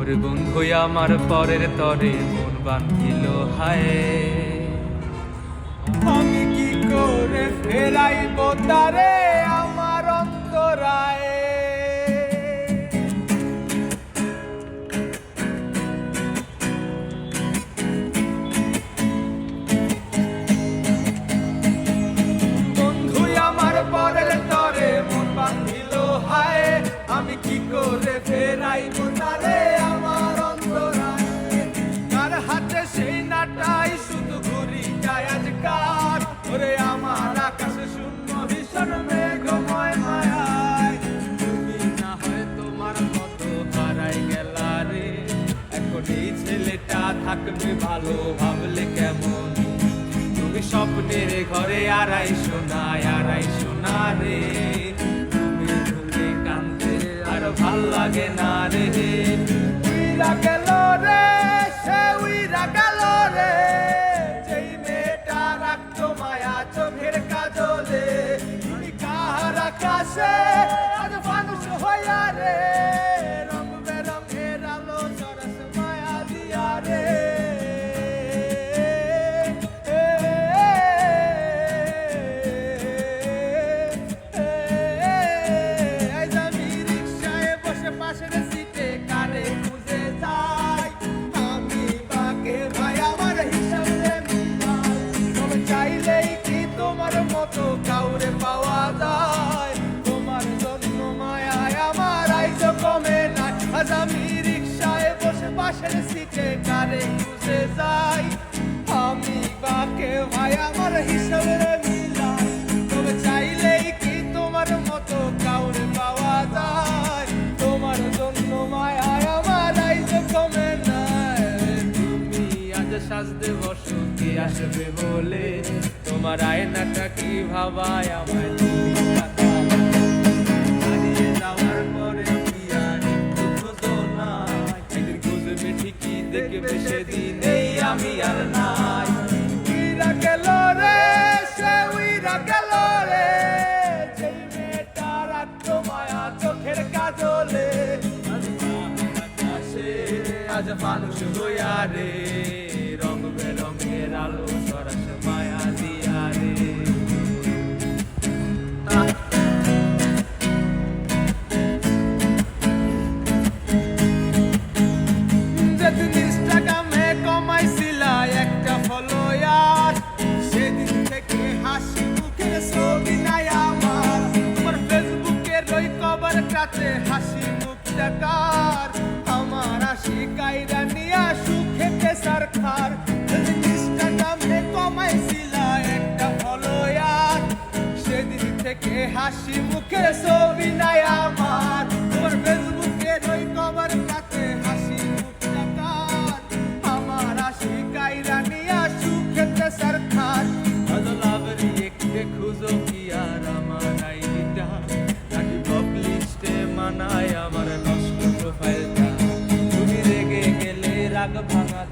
ওরে বন্ধু আমার পরের তরে মন বান্ধিল হায়, আমি কি করে ফেরাইব তারে আমার অন্তরায়। বন্ধু আমার পরের তরে মন বান্ধিল হায়, আমি কি করে ফেরাইব তারে আমার অন্তরায়। তার হাতে সেই নাটাই শুধু ঘুরি যায় আজকাল, ওরে আমার আকাশে শূন্য ভীষণ মেঘময় মায়ায়। তুমি না হয় তোমার মতো হারাই গেলা রে, এখন এই ছেলেটা থাকবে ভালো ভাবলে কেমন। তুমি স্বপ্নের ঘরে আড়াই সোনা রে, তুমি তুমি কাঁদতে আর ভাল লাগে না রে। উইরা গেল রে, সে উইরা গেল রে, যেই মেয়েটা রাখতো মায়া চোখের কাজলে। তুমি কাহার আকাশে আজ মানুষ হইয়া রে, রং বেরঙের আলো সরস মায়া দিয়া রে। পাশের সিটে কারে খুঁজে যাই, আমি বাকে ভাই আমার হিসাবে মিলাই। তবে চাইলেই কি তোমার মতো কাউরে পাওয়া যায়, তোমার জন্য মায়ায় আমার আইজ কমে নাই। আজ আমি রিক্সায় বসে পাশের সিটে কারে খুঁজে যাই, আমি বাকে ভাই আমার হিসাবে মিলাই। তবে চাইলেই কি তোমার মতো কাউরে পাওয়া যায়, তোমার জন্য মায়ায় আমার আইজ কমে নাই। তুমি আজ সাজতে বসো কে আসবে বলে, তোমার আয়নাটা কি ভাবায় আমায়। তুমি হারিয়ে যাওয়ার পরে কি আর খোঁজো না, একদিন খুঁজবে ঠিকই দেখবে সেদিনেই আমি আর নাই। উইরা গেল রে, সে উইরা গেল রে, যেই মেয়েটা রাখতো মায়া চোখের কাজলে। আজ মানুষ হইয়া রে, রং বেরঙের আলো সরস মায়া দিয়া রে। যেদিন ইনস্টাগ্রামে কমাইছিলা একটা ফলোয়ার, সেদিন থেকে হাসি মুখের ছবি নাই আমার। তোমার ফেসবুকের ওই কভারটাতে হাসি মুখ দেখার, আমার হাসি কাইরা নিয়া সুখেতে সরকার। যেদিন ইনস্টাগ্রামে কমাইছিলা একটা ফলোয়ার, সেদিন থেকে হাসি মুখের ছবি নাই আমার। তোমার ফেসবুকের ওই কভারটাতে হাসি মুখ দেখার, আমার হাসি কাইরা নিয়া সুখেতে সরকার। আজ লাভরি একটে খুঁজো কি আর আমার আইডিটা, নাকি ব্লক লিস্টে মানায় আমার নষ্ট প্রোফাইলটা। তুমি রেগে গেলে রাগ ভাঙা